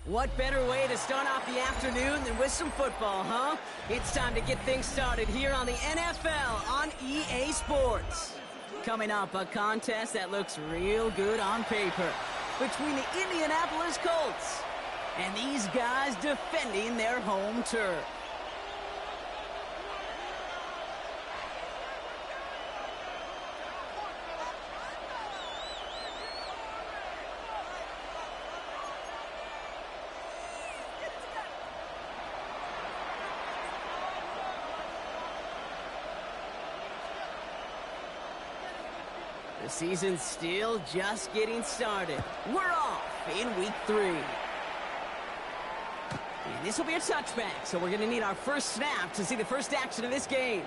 What better way to start off the afternoon than with some football, huh? It's time to get things started here on the NFL on EA Sports. Coming up, a contest that looks real good on paper between the Indianapolis Colts and these guys defending their home turf. The season's still just getting started. We're off in week 3. And this will be a touchback, so we're going to need our first snap to see the first action of this game.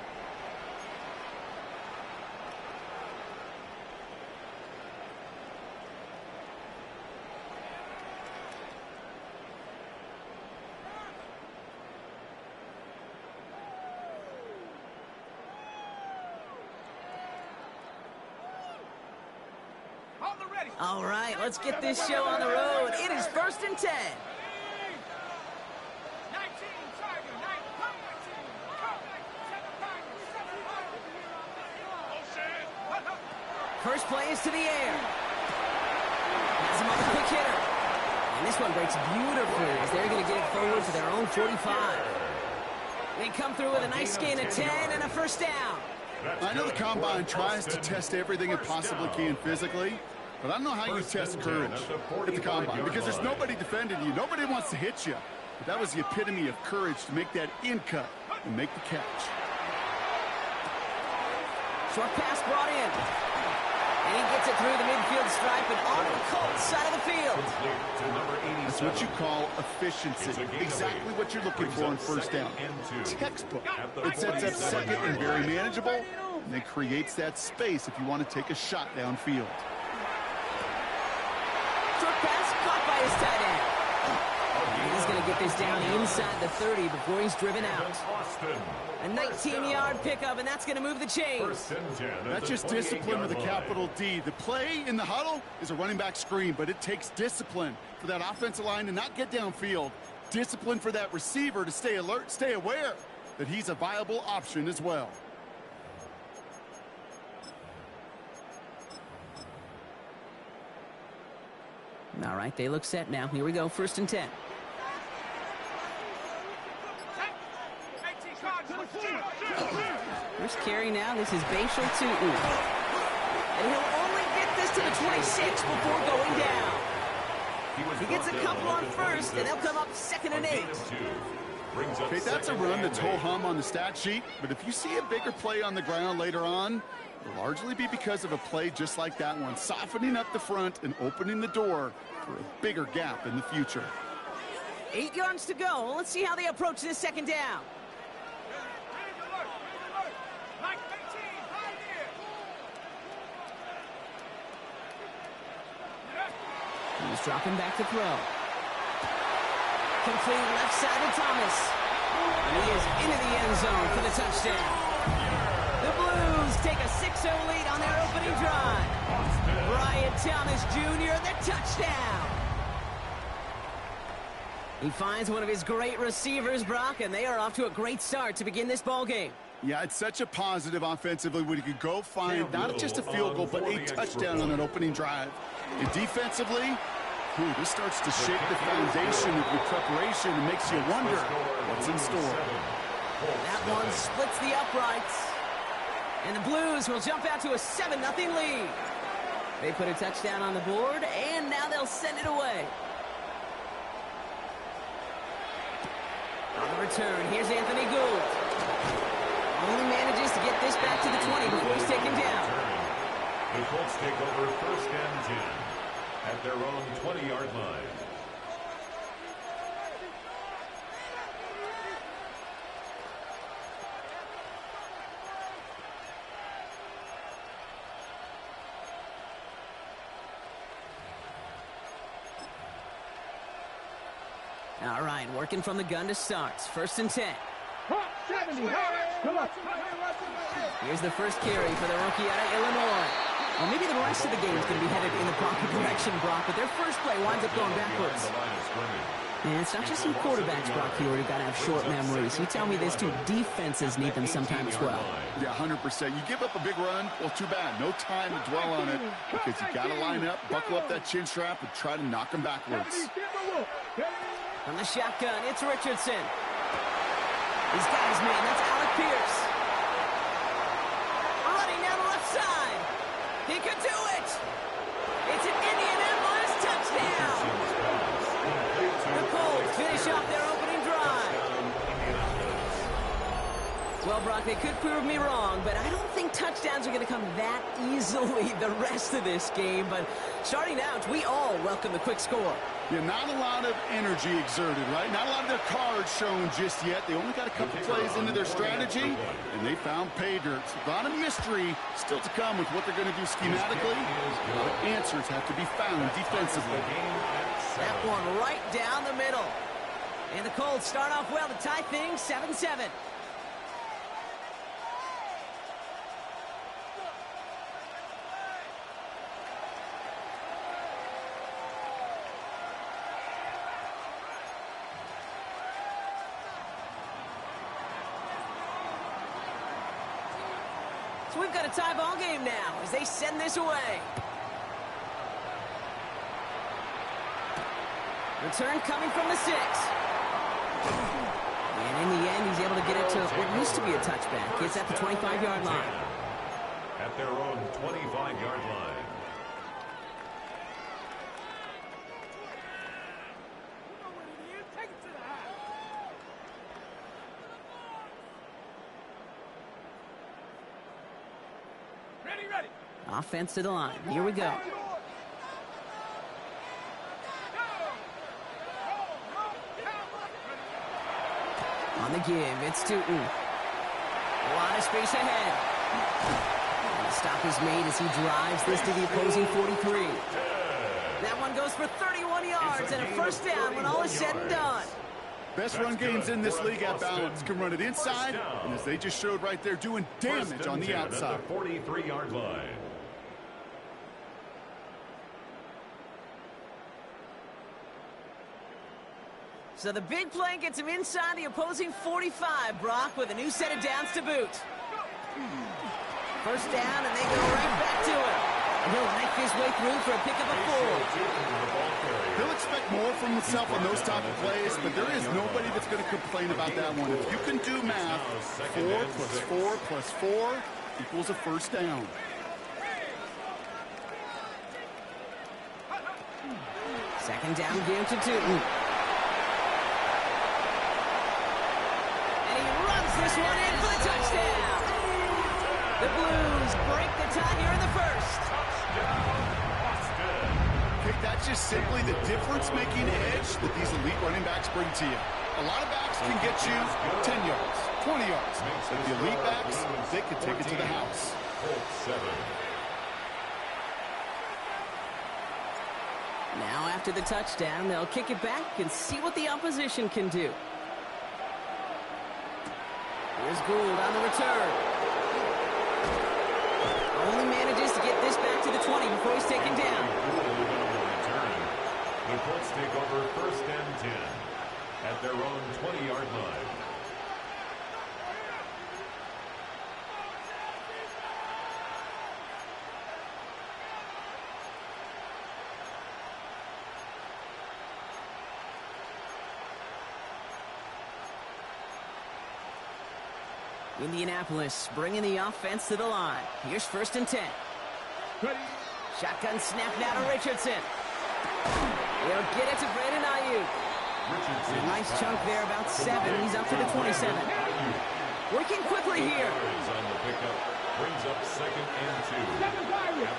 All right, let's get this show on the road. It is 1st and 10. First play is to the air. Has him up a quick hitter. And this one breaks beautifully as they're going to get it forward to their own 45. They come through with a nice gain of 10 and a first down. I know the Combine tries to test everything it possibly can physically, but I don't know how you test courage at the Combine because there's nobody defending you. Nobody wants to hit you. But that was the epitome of courage to make that in cut and make the catch. Short pass brought in. And he gets it through the midfield stripe and onto the Colts side of the field. That's what you call efficiency. Exactly what you're looking for on first down. Textbook. It sets up second and very manageable, and it creates that space if you want to take a shot downfield. Short pass caught by his tight end. And he's going to get this down inside the 30 before he's driven out. A 19-yard pickup, and that's going to move the chains. That's just discipline with a capital D. The play in the huddle is a running back screen, but it takes discipline for that offensive line to not get downfield. Discipline for that receiver to stay alert, stay aware that he's a viable option as well. All right, they look set now. Here we go, 1st and 10. First carry now. This is Bashal Tutu. And he'll only get this to the 26 before going down. He gets a couple on first, and they'll come up 2nd and 8. Okay, that's a run that's ho-hum on the stat sheet, but if you see a bigger play on the ground later on, it'll largely be because of a play just like that one, softening up the front and opening the door for a bigger gap in the future. 8 yards to go. Let's see how they approach this 2nd down. He's dropping back to throw. Complete left side to Thomas. And he is into the end zone for the touchdown. The Blues take a 6-0 lead on their opening drive. Brian Thomas Jr., the touchdown. He finds one of his great receivers, Brock, and they are off to a great start to begin this ball game. Yeah, it's such a positive offensively when you could go find not just a field goal, but a touchdown on an opening drive. And defensively, this starts to shake the foundation of your preparation and makes you wonder what's in store. That one splits the uprights. And the Blues will jump out to a 7-0 lead. They put a touchdown on the board, and now they'll send it away. On the return, here's Anthony Gould. Only manages to get this back to the 20 before he's taken down. The Colts take over 1st and 10 at their own 20-yard line. All right, working from the gun to start. 1st and 10. Here's the first carry for the rookie out of Illinois. Well, maybe the rest of the game is going to be headed in the proper direction, Brock, but their first play winds up going backwards. And it's not just some quarterbacks, Brock, here who got to have short memories. You tell me this too. Defenses need them sometime as well. Yeah, 100%. You give up a big run, well, too bad. No time to dwell on it because you got to line up, buckle up that chin strap, and try to knock them backwards. From the shotgun, it's Richardson. He's got his man. That's Alec Pierce. Running down the left side. He could do it. It's an Indianapolis touchdown. The Colts finish off their opening drive. Well, Brock, they could prove me wrong, but I don't think touchdowns are going to come that easily the rest of this game. But starting out, we all welcome the quick score. Yeah, not a lot of energy exerted, right? Not a lot of their cards shown just yet. They only got a couple plays into their strategy, and they found pay dirt. A lot of mystery still to come with what they're going to do schematically. But answers have to be found defensively. That one right down the middle. And the Colts start off well to tie things 7-7. So we've got a tie ball game now as they send this away. Return coming from the 6. And in the end, he's able to get it to what used to be a touchback. It's at the 25-yard line. At their own 25-yard line. Ready. Offense to the line. Here we go. On the give, it's Tootin. A lot of space ahead. And the stop is made as he drives this to the opposing 43. That one goes for 31 yards and a first down when all is said and done. Best run games in this league at balance. Can run it inside, and as they just showed right there, doing damage on the outside. 43-yard line. So the big play gets him inside the opposing 45, Brock, with a new set of downs to boot. First down, and they go right back to him. And he'll make his way through for a pickup of 4. He'll expect more from himself on those type of plays, but there is nobody that's going to complain about that one. If you can do math, 4 plus 4 plus 4 equals a first down. Second down, give to Tootin. This one in for the touchdown. The Blues break the tie here in the first. Okay, that's just simply the difference-making edge that these elite running backs bring to you. A lot of backs can get you 10 yards, 20 yards. But the elite backs, they can take it to the house. Now after the touchdown, they'll kick it back and see what the opposition can do. Here's Gould on the return. Only manages to get this back to the 20 before he's taken down. The Colts take over first and 10 at their own 20-yard line. Indianapolis bringing the offense to the line. Here's first and 10. Shotgun snap now to Richardson. He'll get it to Brandon Ayuk. A nice chunk there, about 7. He's up to the 27. Working quickly here. Brings up second and 2 at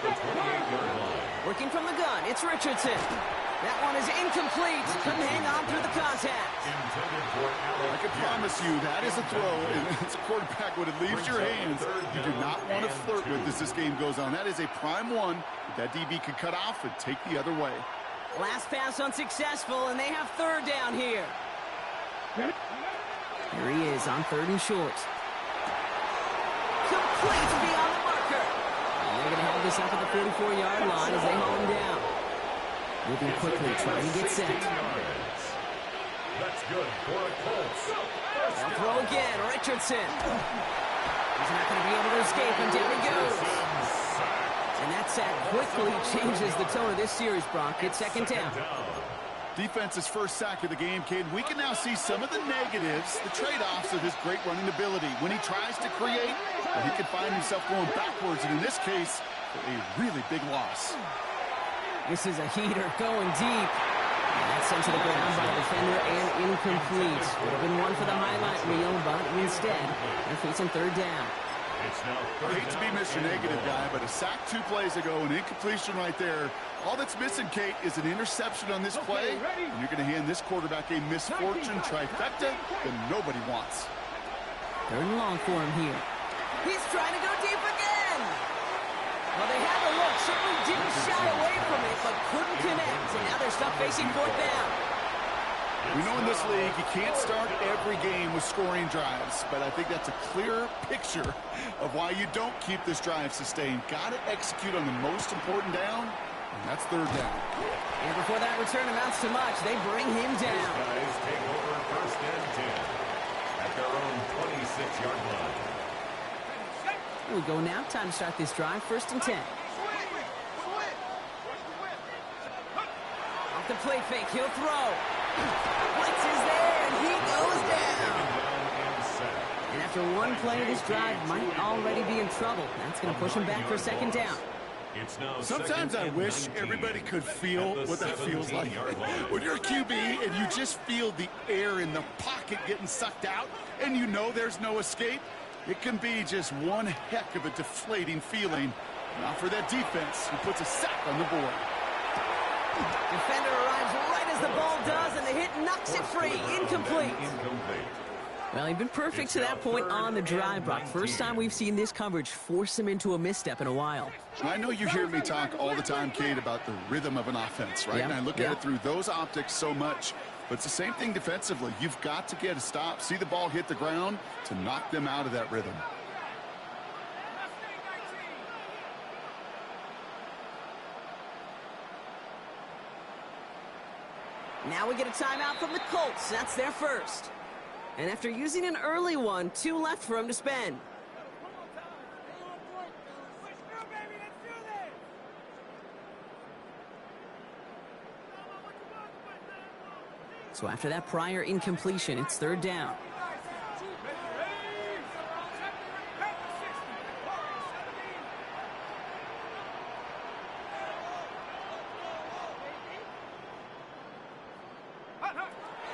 the 28-yard line. Working from the gun, it's Richardson. That one is incomplete. Couldn't hang on through the contact. I can promise you that is a throw, and it's a quarterback when it leaves your hands. You do not want to flirt with as this game goes on. That is a prime one that DB could cut off and take the other way. Last pass unsuccessful, and they have third down here. Here he is on third and short. Complete beyond the marker. And they're going to have this up at the 44-yard line as they haul him down. Moving quickly, trying to get set. That's good for a Colts. They'll throw again. Richardson. He's not going to be able to escape, and down he goes. And that sack quickly changes the tone of this series, Brock. It's second down. Defense's first sack of the game, kid. We can now see some of the negatives, the trade-offs of his great running ability. When he tries to create, he can find himself going backwards, and in this case, a really big loss. This is a heater going deep. And that's sent to the ground by the defender and incomplete. Would have been one for the highlight reel, but instead, they're facing third down. I hate to be Mr. Negative guy, but a sack 2 plays ago, an incompletion right there. All that's missing, Kate, is an interception on this play, and you're going to hand this quarterback a misfortune trifecta that nobody wants. Third and long for him here. He's trying to go deep again. Well, they had the look, certainly didn't shy away from it, but couldn't connect, and now they're stuck facing fourth down. We know in this league you can't start every game with scoring drives, but I think that's a clear picture of why you don't keep this drive sustained. Got to execute on the most important down, and that's third down. And before that return amounts to much, they bring him down. These guys take over first and 10 at their own 26-yard line. Here we go now. Time to start this drive. First and 10. Off the play fake, he'll throw. Blitz is there, and he goes down. And after one play, this drive might already be in trouble. That's going to push him back for second down. Sometimes I wish everybody could feel what that feels like. When you're a QB and you just feel the air in the pocket getting sucked out, and you know there's no escape, it can be just one heck of a deflating feeling. Now for that defense, who puts a sack on the board. Defender arrives right as the ball does, and the hit knocks it free. Incomplete. Well, he'd been perfect to that point on the drive, Brock. First time we've seen this coverage force him into a misstep in a while. I know you hear me talk all the time, Kate, about the rhythm of an offense, right? Yep. And I look at it through those optics so much. But it's the same thing defensively. You've got to get a stop, see the ball hit the ground to knock them out of that rhythm. Now we get a timeout from the Colts. That's their first. And after using an early one, 2 left for him to spend. So after that prior incompletion, it's third down.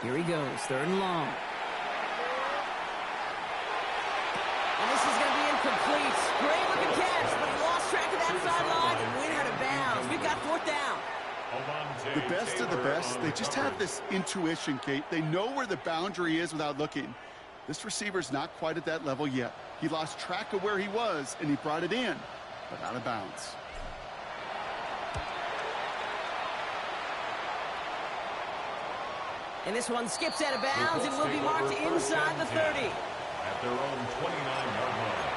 Here he goes, third and long. And this is going to be incomplete. Great looking catch, but he lost track of that sideline and went out of bounds. We've got fourth down. The best of the best, they just have this intuition, Kate. They know where the boundary is without looking. This receiver's not quite at that level yet. He lost track of where he was, and he brought it in, but out of bounds. And this one skips out of bounds and will be marked inside the 30. At their own 29-yard line.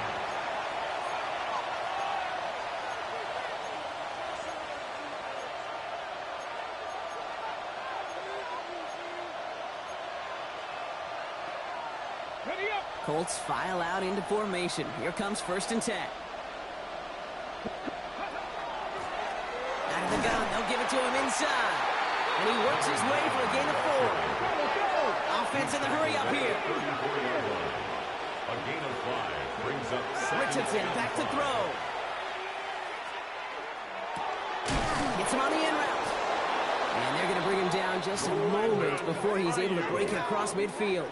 Colts file out into formation. Here comes first and 10. Out of the gun, they'll give it to him inside. And he works his way for a gain of 4. Offense in the hurry up here. A gain of 5 brings up Richardson back to throw. Gets him on the in route. And they're going to bring him down just a moment before he's able to break it across midfield.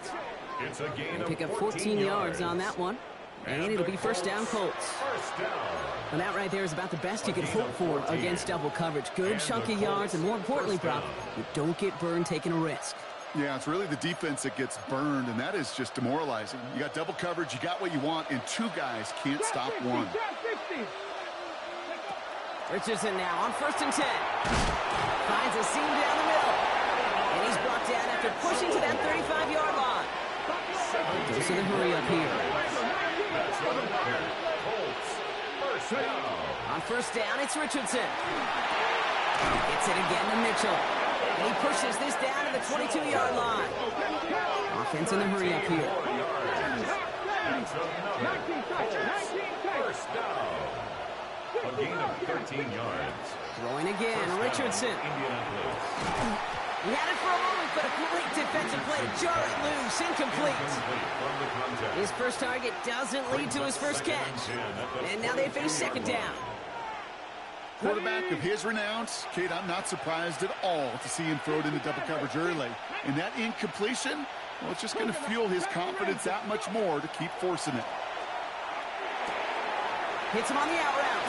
It's a gain of Pick up 14 yards on that one. And it'll be first down Colts. First down. And that right there is about the best you can hope for against double coverage. Good chunky yards, and more importantly, Brock, you don't get burned taking a risk. Yeah, it's really the defense that gets burned, and that is just demoralizing. You got double coverage, you got what you want, and 2 guys can't stop one. Richardson now on first and 10. Finds a seam down the middle. And he's brought down after pushing to that 35-yard line. Goes to the hurry up here. On first down, it's Richardson. Gets it again to Mitchell. And he pushes this down to the 22-yard line. Offense in the hurry up here. That's another first down. A gain of 13 yards. Throwing again, Richardson. He had it for a moment, but a great defensive play to jar it loose, incomplete. His first target doesn't lead to his first catch. And now they face second down. Quarterback of his renounce, Kate, I'm not surprised at all to see him throw it into double coverage early. And that incompletion, well, it's just going to fuel his confidence that much more to keep forcing it. Hits him on the out route.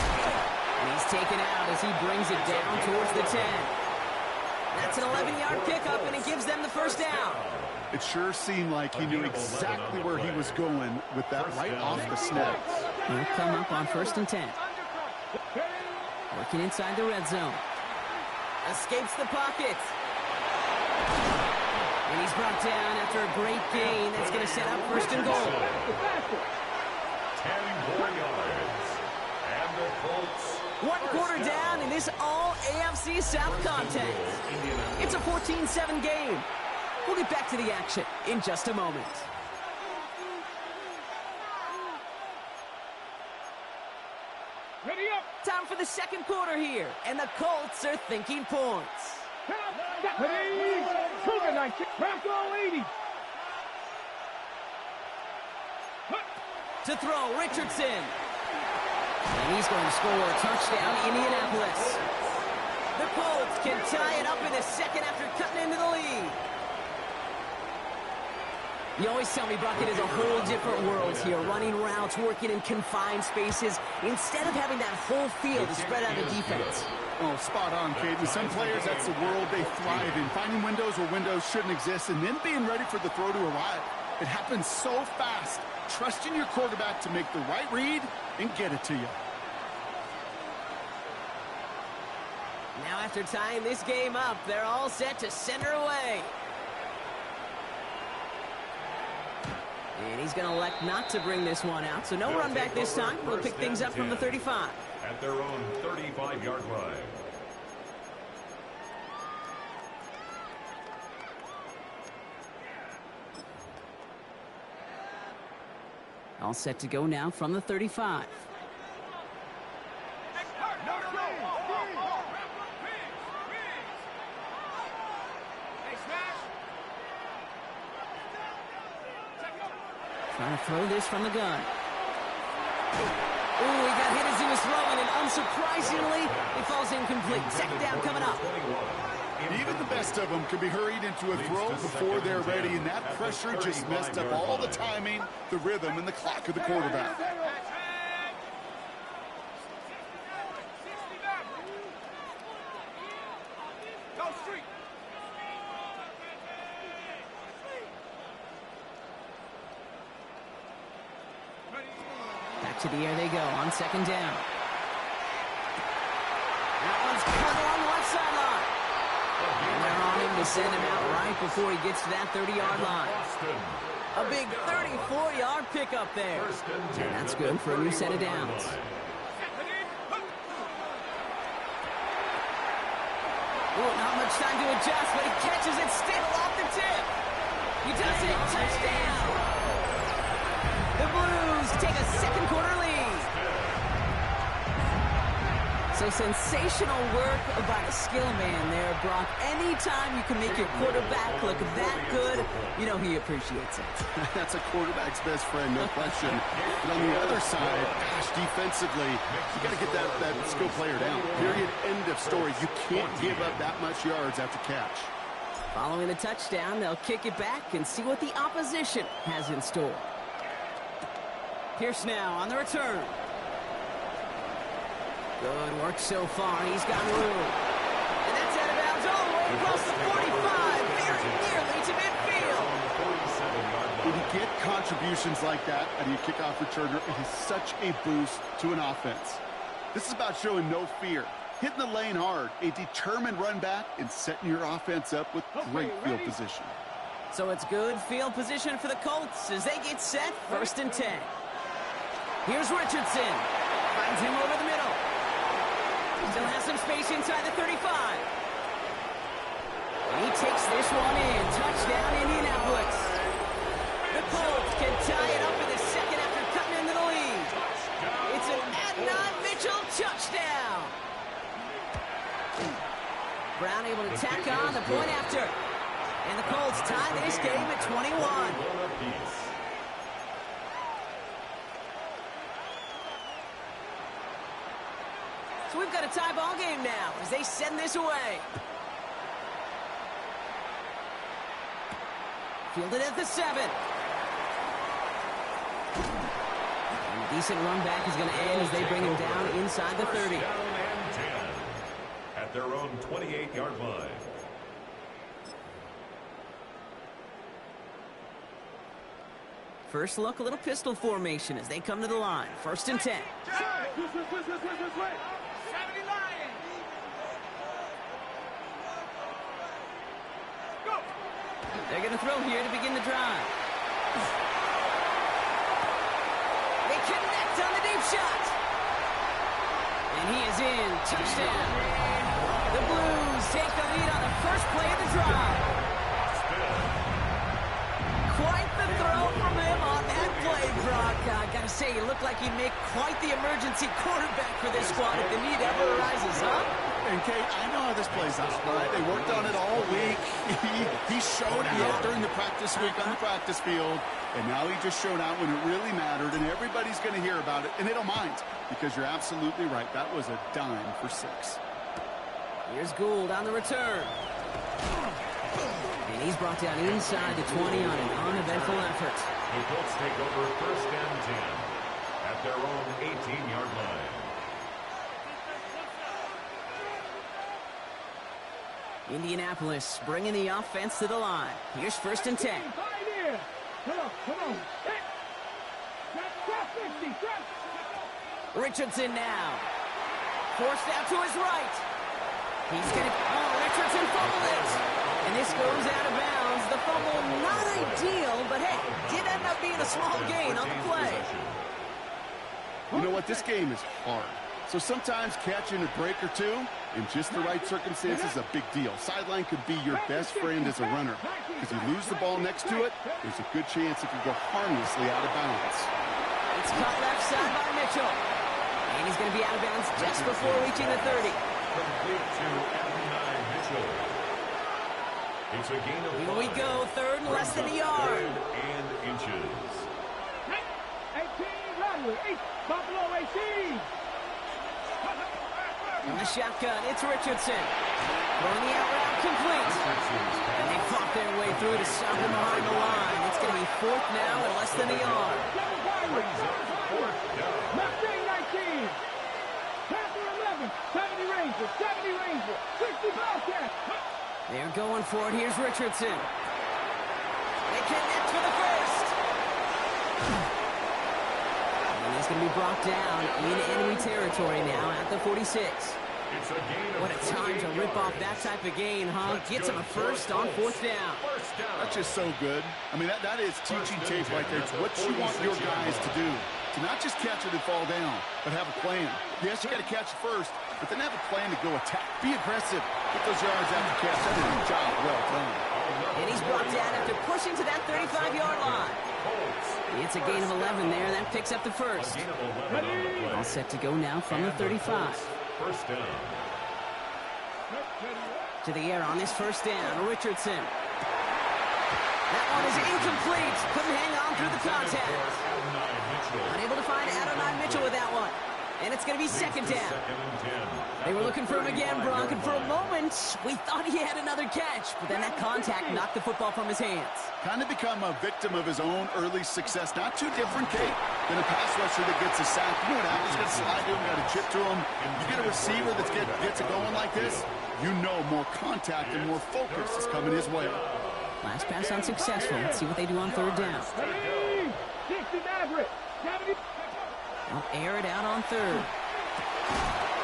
And he's taken out as he brings it down towards the 10. That's an 11-yard pickup, and it gives them the first down. It sure seemed like he knew exactly where he was going with that right off the snap. He'll come up on 1st and 10. Working inside the red zone. Escapes the pocket. And he's brought down after a great gain. That's going to set up 1st and goal. 10 more yards. And the Colts. One quarter down in this all-AFC South contest. It's a 14-7 game. We'll get back to the action in just a moment. Ready up. Time for the second quarter here, and the Colts are thinking points. Ready. Cougar 19. Bronco 80. To throw, Richardson. And he's going to score a touchdown, Indianapolis. The Colts can tie it up in the second after cutting into the lead. You always tell me, Brock, it is a whole different world here, running routes, working in confined spaces, instead of having that whole field to spread out the defense. Oh, spot on, Kate. With some players, that's the world they thrive in, finding windows where windows shouldn't exist, and then being ready for the throw to arrive. It happens so fast. Trusting your quarterback to make the right read and get it to you. Now after tying this game up, they're all set to send her away. And he's going to elect not to bring this one out, so no run back this time. We'll pick things up from the 35. At their own 35-yard line. All set to go now from the 35. Trying to throw this from the gun. Ooh, he got hit as he was throwing, and unsurprisingly, it falls incomplete. Second down coming up. Even the best of them can be hurried into a throw before they're ready, and that pressure just messed up all the timing, the rhythm, and the clock of the quarterback. Back to the air they go on second down. That one's cut along the left sideline. And they're on him to send him out right before he gets to that 30-yard line. A big 34-yard pickup there. And that's good for a new set of downs. Oh, not much time to adjust, but he catches it still off the tip. He does it. Touchdown. The Blues take a second quarter lead. So sensational work by the skill man there, Brock. Anytime you can make your quarterback look that good, you know he appreciates it. That's a quarterback's best friend, no question. But on the other side, gosh, defensively, you got to get that skill player down. Period. End of story. You can't give up that much yards after catch. Following the touchdown, they'll kick it back and see what the opposition has in store. Pierce now on the return. Good work so far. He's got room. And that's out of bounds all the way across the 45, very nearly to midfield. When you get contributions like that out of your kickoff returner, it is such a boost to an offense. This is about showing no fear, hitting the lane hard, a determined run back, and setting your offense up with great field position. So it's good field position for the Colts as they get set, 1st and 10. Here's Richardson. Finds him over the middle. Still has some space inside the 35. And he takes this one in. Touchdown, Indianapolis. The Colts can tie it up in the second after cutting into the lead. It's an Adnan Mitchell touchdown. Brown able to tack on the point after. And the Colts tie this game at 21. So we've got a tie ball game now as they send this away. Fielded at the 7. And a decent run back is going to end as they bring him down inside the 30. At their own 28-yard line. First look, a little pistol formation as they come to the line. 1st and 10. They're going to throw here to begin the drive. They connect on the deep shot. And he is in. Touchdown. The Blues take the lead on the first play of the drive. Quite the throw from him on that play, Brock. I got to say, you look like you'd make quite the emergency quarterback for this squad if the need ever arises, huh? And, Kate, I know how this plays out, right? They worked on it all week. He showed out during the practice week on the practice field, and now he just showed out when it really mattered, and everybody's going to hear about it, and they don't mind, because you're absolutely right. That was a dime for 6. Here's Gould on the return. And he's brought down inside the 20 on an uneventful effort. The Colts take over 1st and 10 at their own 18-yard line. Indianapolis bringing the offense to the line. Here's 1st and 10. Come on. Richardson now. Forced out to his right. He's going to... Oh, Richardson fumbled it. And this goes out of bounds. The fumble not ideal, but hey, did end up being a small gain on the play. You know what? This game is hard. So sometimes catching a break or two in just the right circumstances is a big deal. Sideline could be your best friend as a runner. Because you lose the ball next to it, there's a good chance it could go harmlessly out of bounds. It's caught left side by Mitchell. And he's going to be out of bounds just before reaching the 30. Complete to Adnan Mitchell. It's a gain of 5. Here we go, 3rd and less than a yard. 3rd and inches. 18, Rodwood, 8, Buffalo 18. From the shotgun, it's Richardson. Throwing the out route complete. And they fought their way through to stop him behind the line. It's going to be 4th now and less than a yard. Mustang 19. Panther 11. 70 Ranger. 70 Ranger. 60 Bobcat. They're going for it. Here's Richardson. They connect for the first. And he's going to be brought down in enemy territory now at the 46. What a time to rip off that type of gain, huh? Gets him a first on 4th down. That's just so good. I mean, that is teaching tape right there. It's what you want your guys to do. To not just catch it and fall down, but have a plan. Yes, you got to catch it first, but then have a plan to go attack. Be aggressive. Get those yards after catch. That is a job well done. And he's brought down after pushing to that 35-yard line. It's a gain of 11 there. That picks up the first. All set to go now from the 35. 1st down. To the air on this 1st down. Richardson. That one is incomplete. Couldn't hang on through the contact. Unable to find Adnan Mitchell with that one. And it's going to be 2nd down. They were looking for him again, Brock, and for a moment, we thought he had another catch. But then that contact knocked the football from his hands. Kind of become a victim of his own early success. Not too different, Kate, than a pass rusher that gets a sack. You know what happens? Got to slide to him, got to chip to him. You get a receiver that gets it going like this, you know more contact and more focus is coming his way. Last pass unsuccessful. Let's see what they do on 3rd down. 60 Maverick. 70. They'll air it out on 3rd.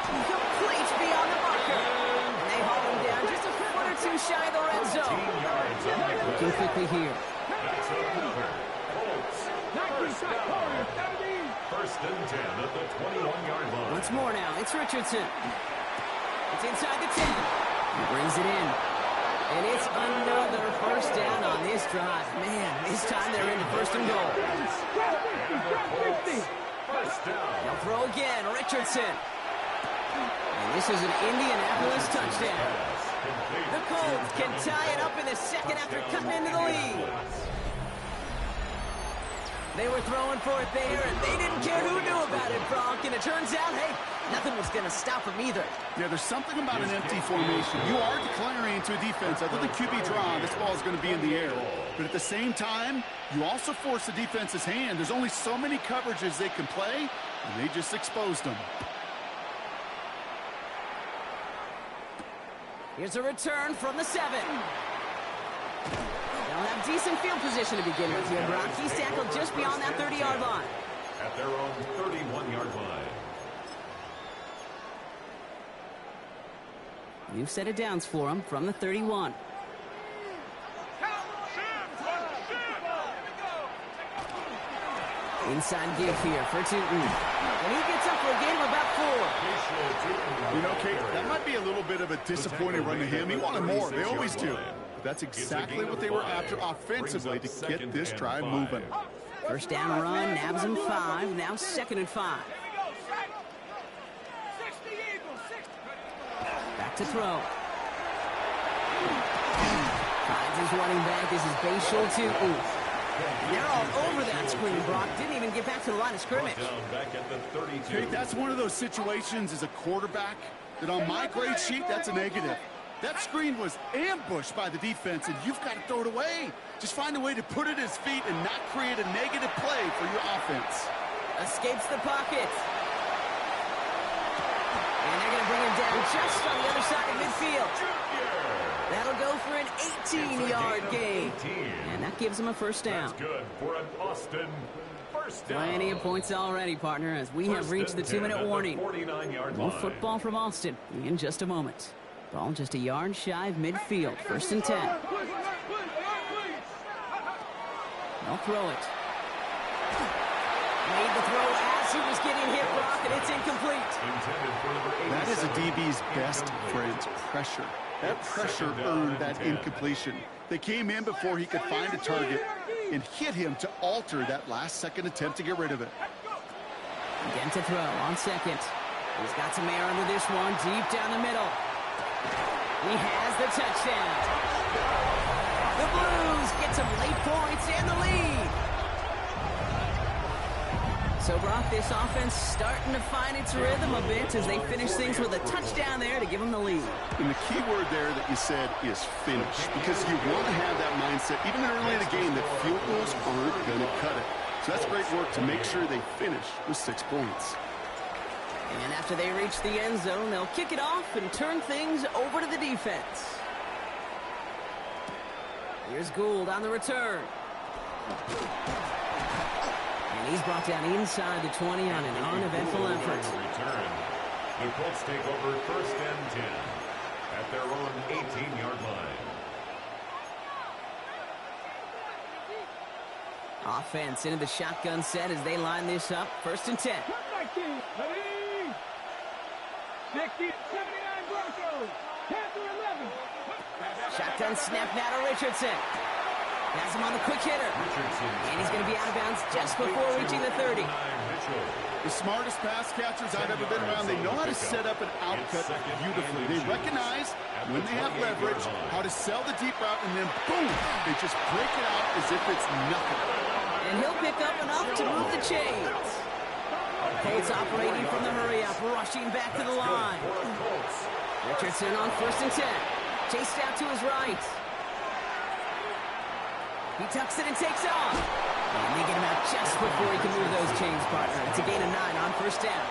Complete beyond the marker. And they haul him down just a foot or 2 shy of the red zone. Looking quickly here. First and 10 at the 21-yard line. Once more now, it's Richardson. It's inside the 10. He brings it in. And it's another first down on this drive. Man, this time they're into first and goal. First down. They'll throw again, Richardson. And this is an Indianapolis touchdown. The Colts can tie it up in the second after cutting into the lead. They were throwing for it there, and they didn't care who knew about it, Bronk. And it turns out, hey, nothing was going to stop them either. Yeah, there's something about an empty formation. You are declaring into a defense. Other than QB draw, this ball is going to be in the air. But at the same time, you also force the defense's hand. There's only so many coverages they can play, and they just exposed them. Here's a return from the 7. They'll have decent field position to begin with here, Brock. He's tackled just beyond that 30-yard line. At their own 31-yard line. New set of downs for him from the 31. Inside give here for Tootin. And he gets up for a gain of about 4. You know, Kate, that might be a little bit of a disappointing run to him. He wanted more. They always do. But that's exactly what they were after offensively to get this drive moving. First down run, nabs him 5. Now 2nd and 5. Back to throw. Finds his running back. This is Bayshore Tootin. They're all over that screen, Brock. Didn't even get back to the line of scrimmage. Kate, that's one of those situations as a quarterback that on my grade sheet, that's a negative. That screen was ambushed by the defense, and you've got to throw it away. Just find a way to put it at his feet and not create a negative play for your offense. Escapes the pocket. And they're going to bring him down just on the other side of midfield. That'll go for an 18-yard gain. And that gives him a first down. That's good for an Austin first down. Plenty of points already, partner, as we have reached the 2-minute warning. More football from Austin in just a moment. Ball just a yard shy of midfield. 1st and 10. They'll throw it. Made the throw as he was getting hit, Brock, and it's incomplete. That is a DB's best friend, pressure. That pressure earned that incompletion. They came in before he could find a target and hit him to alter that last-second attempt to get rid of it. Again to throw on 2nd. He's got some air under this one, deep down the middle. He has the touchdown. The Blues get some late points and the lead. So, Brock, this offense starting to find its rhythm a bit as they finish things with a touchdown there to give them the lead. And the key word there that you said is finish, because you want to have that mindset, even early in the game, that field goals aren't going to cut it. So that's great work to make sure they finish with 6 points. And after they reach the end zone, they'll kick it off and turn things over to the defense. Here's Gould on the return. And he's brought down inside the 20 on an uneventful effort. The Colts take over 1st and 10 at their own 18-yard line. Offense into the shotgun set as they line this up. 1st and 10. 60, 79 Broncos. 10-11. Shotgun snap now to Richardson. Has him on the quick hitter. And he's going to be out of bounds just before reaching the 30. The smartest pass catchers I've ever been around, they know how to set up an outcut beautifully. They recognize when they have leverage, how to sell the deep route, and then boom, they just break it out as if it's nothing. And he'll pick up enough to move the chains. Colts operating from the hurry-up, rushing back to the line. Richardson on 1st and 10. Chased out to his right. He tucks it and takes off. And they get him out just before he can move those chains, partner. It's a gain of 9 on 1st down.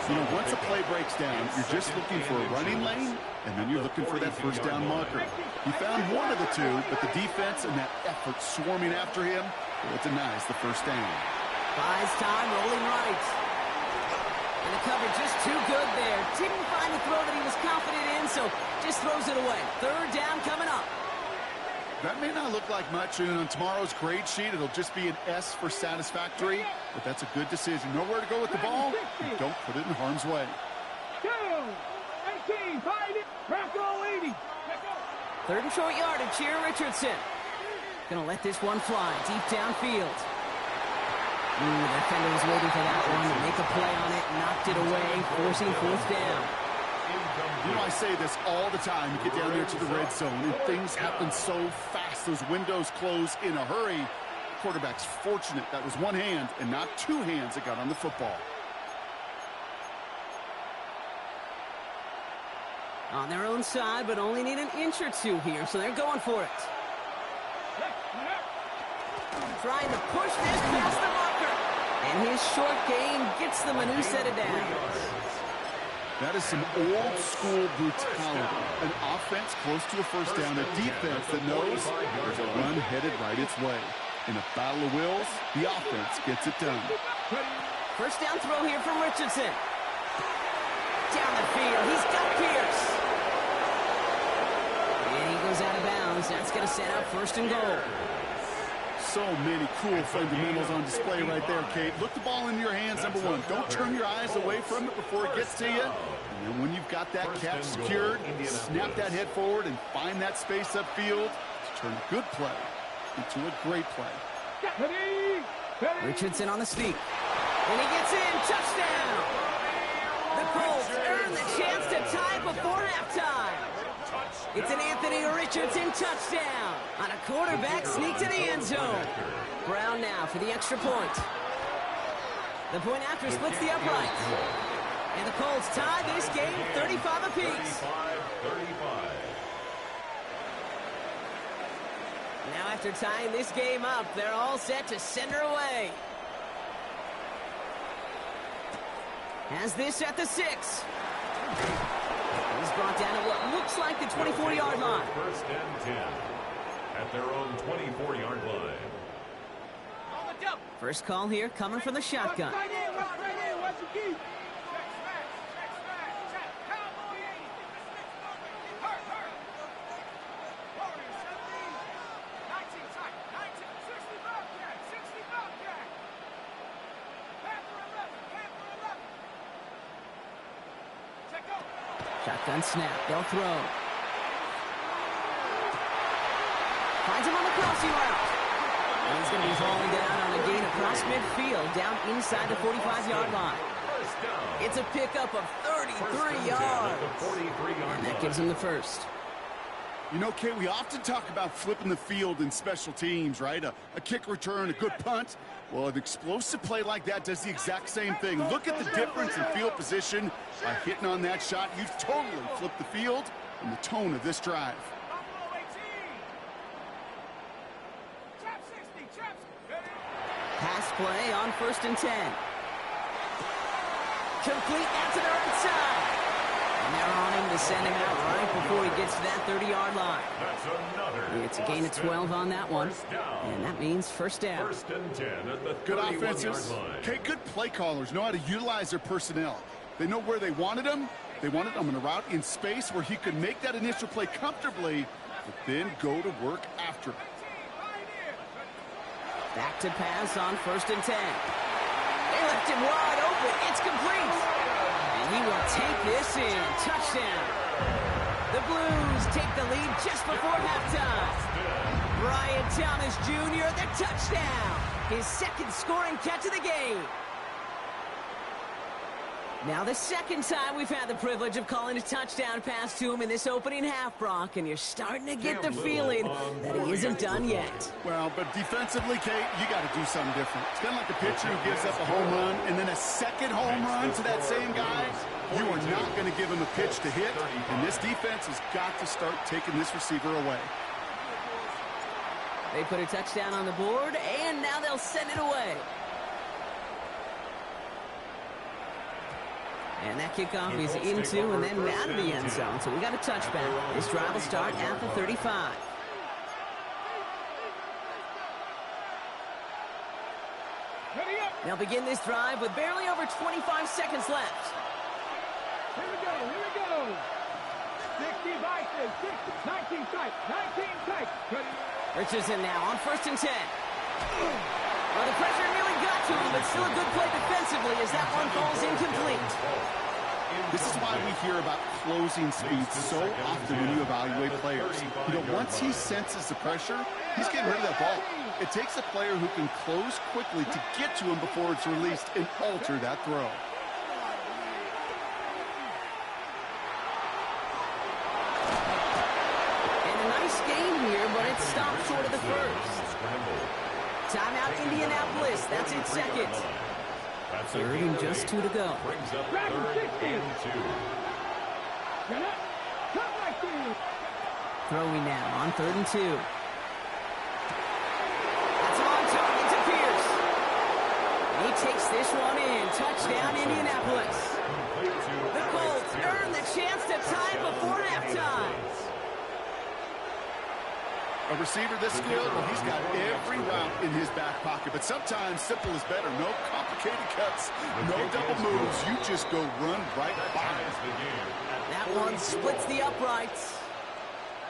You know, once a play breaks down, you're just looking for a running lane, and then you're looking for that 1st down marker. He found one of the two, but the defense and that effort swarming after him, well, it denies the 1st down. Buys time, rolling right. And the cover just too good there. Didn't find the throw that he was confident in, so just throws it away. 3rd down coming up. That may not look like much, and on tomorrow's grade sheet, it'll just be an S for satisfactory, but that's a good decision. Know where to go with the ball, and don't put it in harm's way. 2, 18, 5, Bronco 80. Third and short yardage here, Richardson. Gonna let this one fly deep downfield. The defender was waiting for that one to make a play on it, knocked it away, forcing fourth down. You know, I say this all the time. You get down there to the red zone, and things happen so fast. Those windows close in a hurry. The quarterback's fortunate that was one hand and not two hands that got on the football. On their own side, but only need an inch or two here, so they're going for it. Trying to push this past the marker. And his short gain gets them a new set of downs. That is some old-school brutality. An offense close to a first down, a defense that knows there's a run headed right its way. In a battle of wills, the offense gets it done. First down throw here from Richardson. Down the field, he's got Pierce. And he goes out of bounds. That's going to set up first and goal. So many cool fundamentals on display right there, Kate. Look the ball in your hands, number one. Don't turn your eyes away from it before it gets to you. And then when you've got that catch secured, snap that head forward and find that space upfield to turn a good play into a great play. Richardson on the sneak. And he gets in. Touchdown! The Colts earn the chance to tie before halftime. It's an Anthony Richardson touchdown on a quarterback sneak to the end zone. Brown now for the extra point. The point after splits the uprights. And the Colts tie this game 35 apiece. Now after tying this game up, they're all set to send her away. Has this at the 6. He's brought down at what looks like the 24-yard line. First and 10 at their own 24-yard line. First call here coming from the shotgun. Shotgun snap. They'll throw. Finds him on the crossing route. And he's going to be falling down on a gain across midfield, down inside the 45-yard line. It's a pickup of 33 yards. And that gives him the first. You know, Kate, we often talk about flipping the field in special teams, right? A kick return, a good punt. Well, an explosive play like that does the exact same thing. Look at the difference in field position. By hitting on that shot, you've totally flipped the field and the tone of this drive. Pass play on first and 10. Complete out to the right side. And they're on him to send him out right before he gets to that 30-yard line. That's another. It's a gain of 12 on that one. And that means first down. First and 10 at the Good 31-yard offenses. line. Okay, good play callers know how to utilize their personnel. They know where they wanted him. They wanted him in a route in space where he could make that initial play comfortably, but then go to work after it. Back to pass on first and 10. They left him wide open. It's complete. And he will take this in. Touchdown. The Blues take the lead just before halftime. Brian Thomas Jr., the touchdown. His second scoring catch of the game. Now the second time we've had the privilege of calling a touchdown pass to him in this opening half, Brock, and you're starting to get the feeling that he isn't done yet. Well, but defensively, Kate, you got to do something different. It's kind of like a pitcher who gives up a home run and then a second home run to that same guy. You are not going to give him a pitch to hit, and this defense has got to start taking this receiver away. They put a touchdown on the board, and now they'll send it away. And that kickoff is into and then out of the end zone. So we got a touchback. This drive will start at the 35. They'll begin this drive with barely over 25 seconds left. Here we go. 60 vices, 19 tight, 19 tight. Richardson now on first and 10. Well, the pressure nearly got to him, but still a good play defensively as that one falls incomplete. This is why we hear about closing speed so often when you evaluate players. You know, once he senses the pressure, he's getting rid of that ball. It takes a player who can close quickly to get to him before it's released and alter that throw. And a nice game here, but it stopped short of the first. Timeout, Indianapolis. That's its second. Third and just 2 to go. Brings up third and 2. Throwing now on 3rd and 2. That's on target to Pierce. He takes this one in. Touchdown, Indianapolis. The Colts earn the chance to tie before halftime. A receiver this skilled, well, he's got every route in his back pocket. But sometimes simple is better. No complicated cuts, no double moves. You just go run right by it. That one splits the uprights.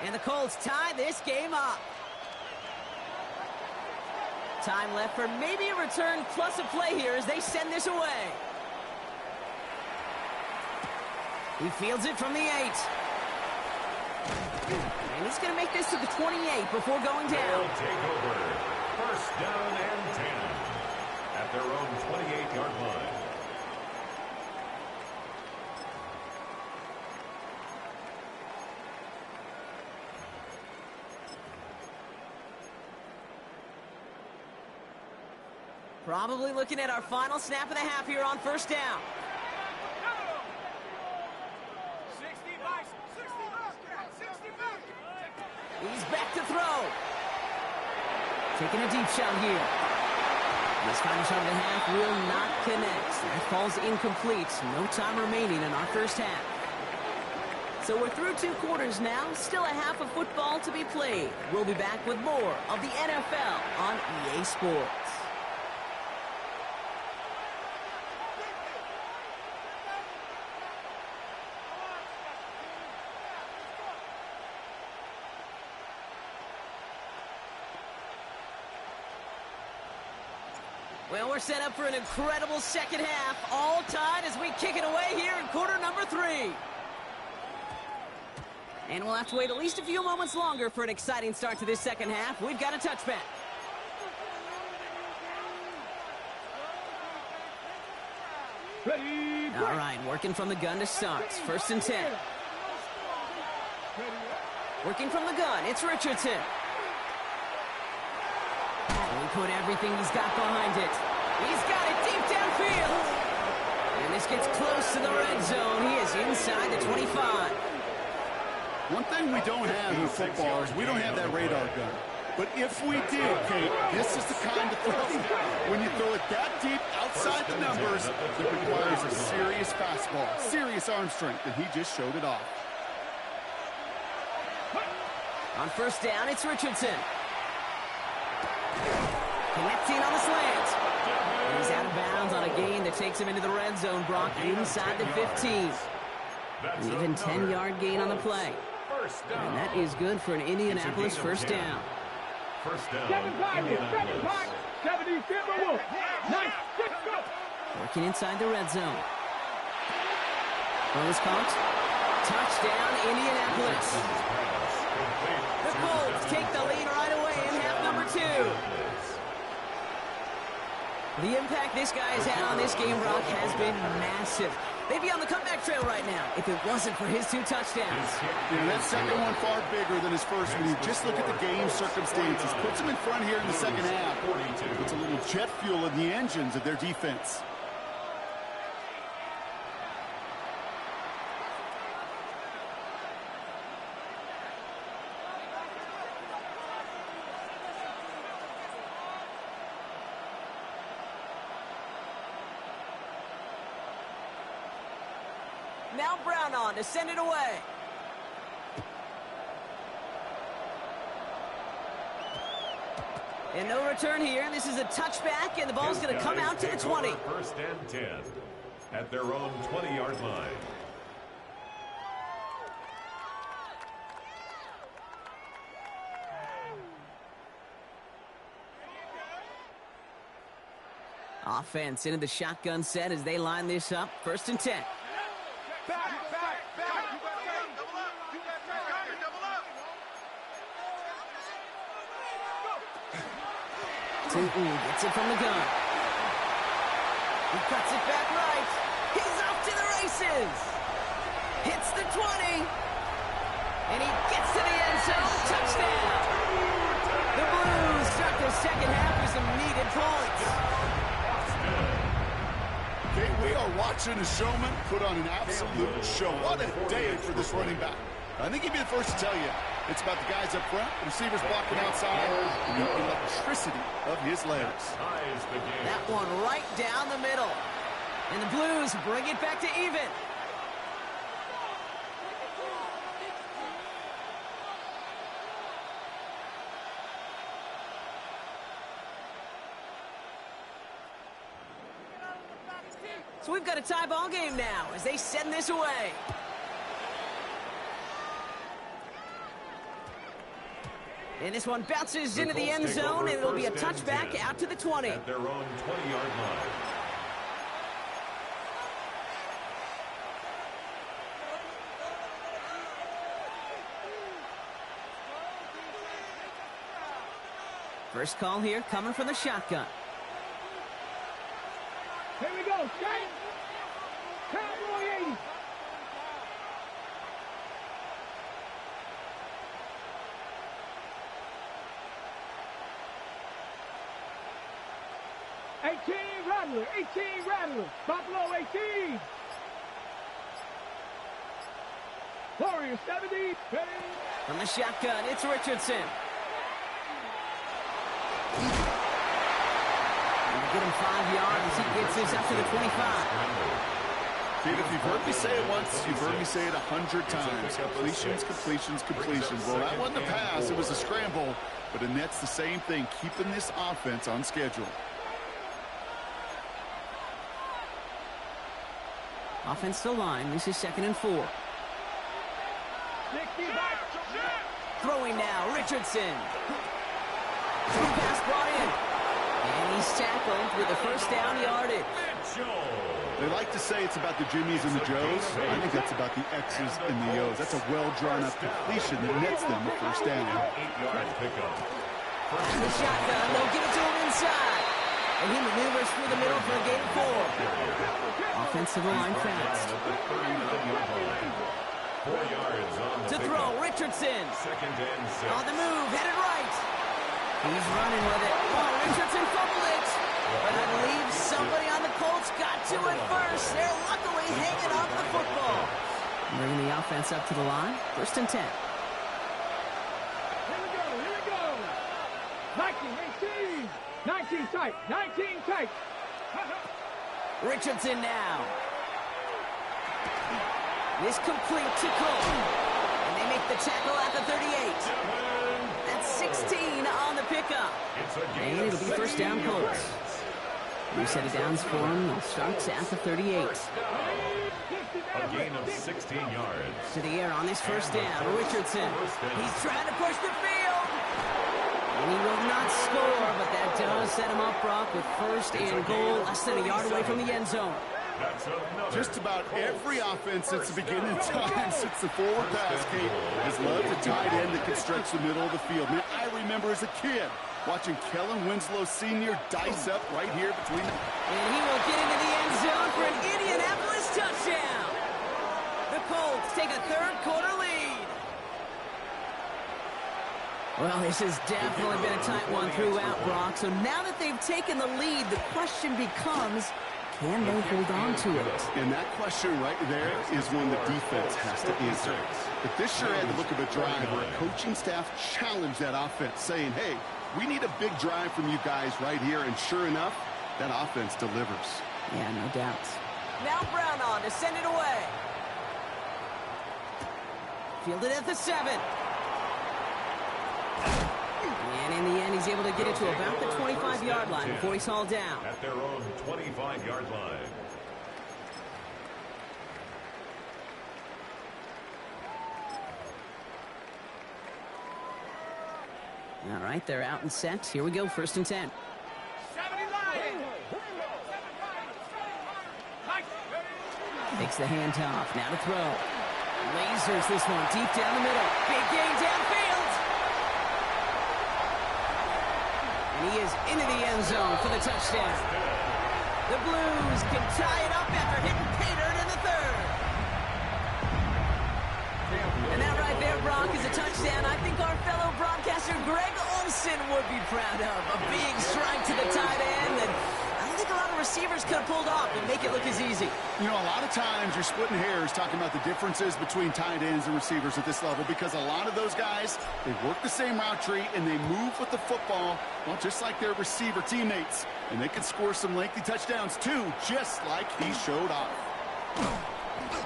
And the Colts tie this game up. Time left for maybe a return plus a play here as they send this away. He fields it from the 8. And he's going to make this to the 28 before going down. Take over. First down and 10 at their own 28-yard line. Probably looking at our final snap of the half here on first down. He's back to throw. Taking a deep shot here. This final shot of the half will not connect. That falls incomplete. No time remaining in our first half. So we're through 2 quarters now. Still a half of football to be played. We'll be back with more of the NFL on EA Sports. Well, we're set up for an incredible second half. All tied as we kick it away here in quarter number 3. And we'll have to wait at least a few moments longer for an exciting start to this second half. We've got a touchback. All right, working from the gun to start. First and 10. Working from the gun, it's Richardson. He put everything he's got behind it. He's got it deep downfield. And this gets close to the red zone. He is inside the 25. One thing we don't have in football is we don't have that radar gun. But if we did, Kate, this is the kind of throw. When you throw it that deep outside the numbers, it requires a serious fastball, serious arm strength, and he just showed it off. On first down, it's Richardson. Connecting on the slant. And he's out of bounds on a gain that takes him into the red zone, Brock, inside the 15. An even 10-yard gain on the play. And that is good for an Indianapolis first down. First down, 70, nice. Working inside the red zone. Ball is caught. Touchdown, Indianapolis. The Colts take the lead right away in half number 2. The impact this guy has had on this game, Brock, has been massive. They'd be on the comeback trail right now if it wasn't for his 2 touchdowns. Yeah, that second one far bigger than his first one. You just look at the game circumstances. Puts him in front here in the second half. Puts a little jet fuel in the engines of their defense. Now Brown on to send it away. And no return here. This is a touchback, and the ball's going to come out to the 20. First and 10 at their own 20-yard line. Offense into the shotgun set as they line this up. First and 10. to gets it from the gun. He cuts it back right. He's off to the races. Hits the 20. And he gets to the end zone. Touchdown. The Blues start their second half with some needed points. Okay, we are watching a showman put on an absolute show. What a day for this running back. I think he'd be the first to tell you it's about the guys up front, the receivers blocking outside, and the electricity of his legs. That one right down the middle. And the Blues bring it back to even. So we've got a tie ball game now as they send this away. And this one bounces into the end zone, and it'll be a touchback out to the 20. At their own 20-yard line. First call here coming from the shotgun. Here we go, straight. Cowboy 80. Rattler, 18 Rattler, Buffalo 18. Warrior 70. From the shotgun, it's Richardson. Get him 5 yards as he gets this up to the 25. Dude, if you've heard me say it once, you've heard me say it 100 times. Completions, completions, completions. Well, that wasn't a pass. It was a scramble. But and that's the same thing, keeping this offense on schedule. Offensive line. This is 2nd and 4. Throwing now, Richardson. Through pass brought in. And he's tackled with a first down yardage. They like to say it's about the Jimmies and the Joes. I think that's about the X's and the O's. That's a well-drawn-up completion that nets them a first down. 8-yard pickup. The shotgun, they'll give it to him inside. And he maneuvers through the middle for a gain of 4. Offensive line fast. 4 yards on the to throw, Richardson. 2nd and 6. On the move, headed right. He's running with it. Oh, Richardson fumbled it. But I believe somebody on the Colts got to it first. They're luckily hanging on the football. Bringing the offense up to the line. 1st and 10. Here we go. 19, 18. 19 tight, 19 tight. Richardson now. This complete to Cole. And they make the tackle at the 38. That's 16 on the pickup. And it'll be first down Colts. New set of downs for him. It starts at the 38. A gain of 16 yards. To the air on this first down. Richardson. He's trying to push the field. And he will not score, but that does set him up, Brock, with 1st and goal, less than a yard away from the end zone. Just about every offense since the beginning of time, since the forward pass, Kate, has loved a tight end that can stretch the middle of the field. Man, I remember as a kid watching Kellen Winslow Sr. dice up right here between the... And he will get into the end zone for an Indianapolis touchdown. The Colts take a 3rd quarter lead. Well, this has definitely been a tight one throughout, Brock. So now that they've taken the lead, the question becomes, can they hold on to it? And that question right there is one the defense has to answer. But this sure had the look of a drive where a coaching staff challenged that offense, saying, hey, we need a big drive from you guys right here. And sure enough, that offense delivers. Yeah, no doubt. Now Brown on to send it away. Fielded at the 7. And in the end, he's able to get it to about the 25-yard line before he's hauled down. At their own 25-yard line. All right, they're out and set. Here we go, 1st and 10. Takes the handoff, now to throw. Lasers this one deep down the middle. Big gain downfield. He is into the end zone for the touchdown. The Blues can tie it up after hitting pay dirt in the third. And that right there, Brock, is a touchdown I think our fellow broadcaster Greg Olsen would be proud of. A big strike to the tight end that I don't think a lot of receivers could have pulled off and make it look as easy. You know, a lot of times you're splitting hairs talking about the differences between tight ends and receivers at this level because a lot of those guys, they work the same route tree and they move with the football, well, just like their receiver teammates. And they can score some lengthy touchdowns too, just like he showed off.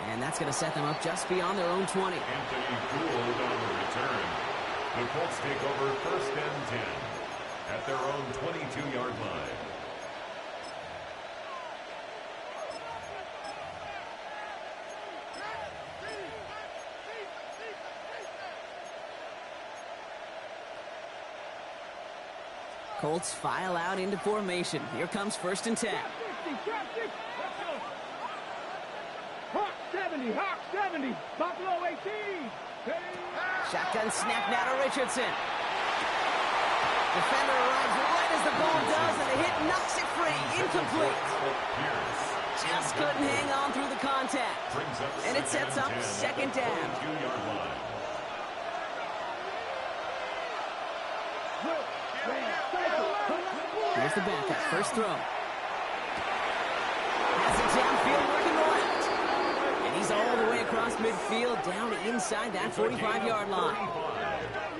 And that's going to set them up just beyond their own 20. Anthony Gould on the return. The Colts take over 1st and 10 at their own 22-yard line. Colts file out into formation. Here comes 1st and 10. Hawk 70, Hawk 70, Buffalo 18. Shotgun snap now to Richardson. Defender arrives right as the ball does, and the hit knocks it free. Incomplete. Just couldn't hang on through the contact. And it sets up 2nd down. Here's the backup. First throw. Has it downfield, working left. And he's all the way across midfield, down inside that 45-yard line.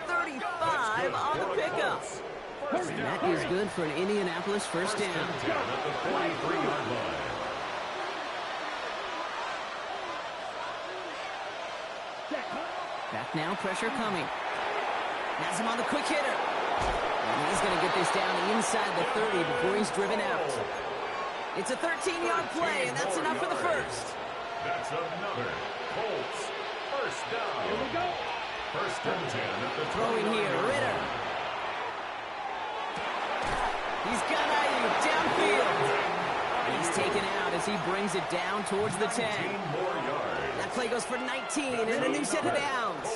35 on the pickup. And that is good for an Indianapolis 1st down. At the 43-yard line. Back now, pressure coming. Has him on the quick hitter. And he's going to get this down inside the 30 before he's driven out. It's a 13-yard play, and that's enough for the first. That's another Colts 1st down. Here we go. 1st and 10 at the Throwing here, Ritter. He's got Ayuk downfield. And he's taken out as he brings it down towards the 10. 10 more yards. That play goes for 19 and a new set of downs.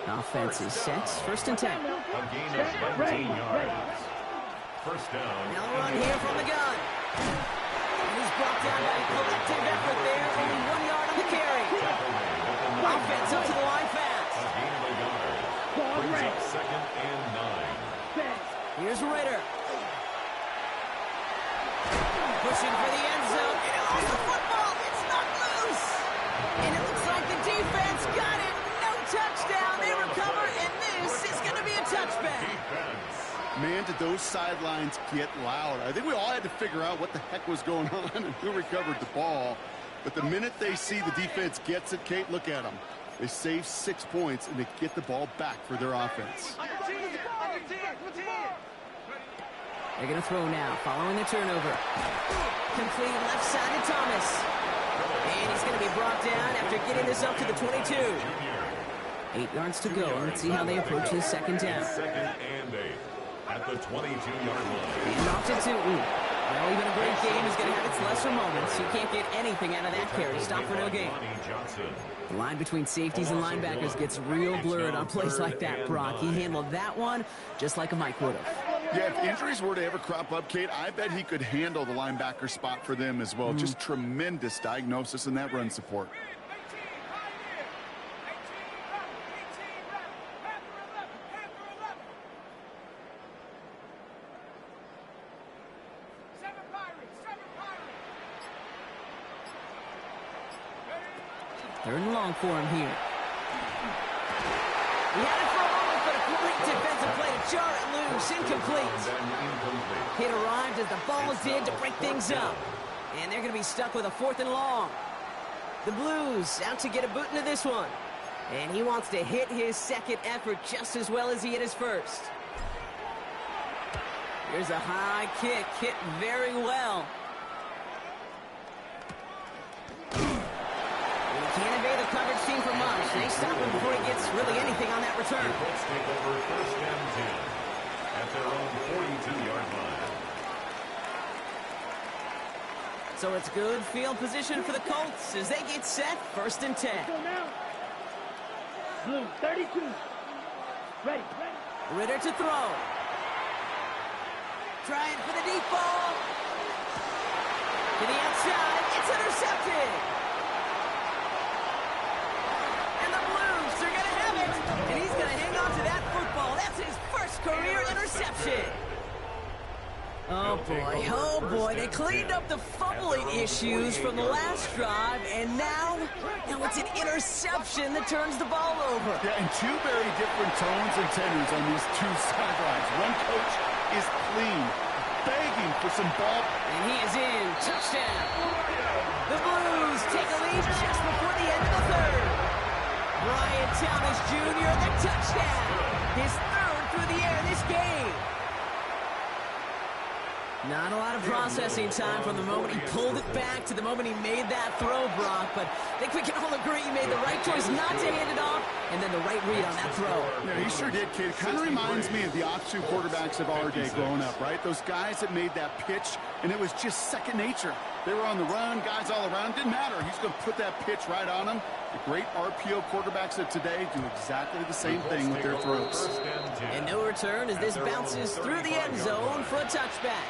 Offense is set. 1st and 10. A gain of 19 yards. 1st down. Now a run here from the gun. And he's brought down by a collective effort there. Only 1 yard on the carry. Offense up to the line fast. A gain of a yard. Brings up 2nd and 9. Here's Ritter. Pushing for the end zone. And it lost the football. It's not loose. And it looks like the defense got it. No touchdown. They recover, and this is going to be a touchback. Man, did those sidelines get loud. I think we all had to figure out what the heck was going on and who recovered the ball. But the minute they see the defense gets it, Kate, look at them. They save 6 points, and they get the ball back for their offense. They're going to throw now, following the turnover. Complete left side to Thomas. And he's going to be brought down after getting this up to the 22. 8 yards to go. Let's see how they approach this 2nd down. 2nd and 8 at the 22-yard line. And off to Tootin. Well, even a great game is going to have its lesser moments. You can't get anything out of that carry. Stop for no gain. The line between safeties and linebackers gets real blurred on plays like that, Brock. He handled that one just like a Mike would have. Yeah, if injuries were to ever crop up, Kate, I bet he could handle the linebacker spot for them as well. Just tremendous diagnosis in that run support. Third and long for him here. He had it for a moment, but a great defensive play to jar it loose. Incomplete. Hit arrived as the ball did to break things up. And they're going to be stuck with a 4th and long. The Blues out to get a boot into this one. And he wants to hit his 2nd effort just as well as he hit his 1st. Here's a high kick, hit very well. Can't evade the coverage team for much. They stop him before he gets really anything on that return. The Colts take over 1st and 10 at their own 42-yard line. So it's good field position for the Colts as they get set. 1st and 10. Go now. Blue 32. Ready. Ritter to throw. trying for the deep ball. To the outside, it's intercepted. And the Blues are going to have it. And he's going to hang on to that football. That's his first career interception. Oh boy, they cleaned up the fumbling issues from the last drive, and now it's an interception that turns the ball over. Yeah, and two very different tones and tenors on these two sidelines. One coach is clean, begging for some ball. And he is in. Touchdown. The Blues take a lead just before the end of the third. Brian Thomas Jr., the touchdown. His third through the air this game. Not a lot of processing time from the moment he pulled it back to the moment he made that throw, Brock. But I think we can all agree he made the right choice not to hand it off, and then the right read on that throw. Yeah, he sure did, kid. It kind of reminds me of the offsuit quarterbacks of our day growing up, right? Those guys that made that pitch, and it was just second nature. They were on the run, guys all around. Didn't matter. He's going to put that pitch right on them. The great RPO quarterbacks of today do exactly the same thing with their throws. And no return as this bounces through the end zone for a touchback.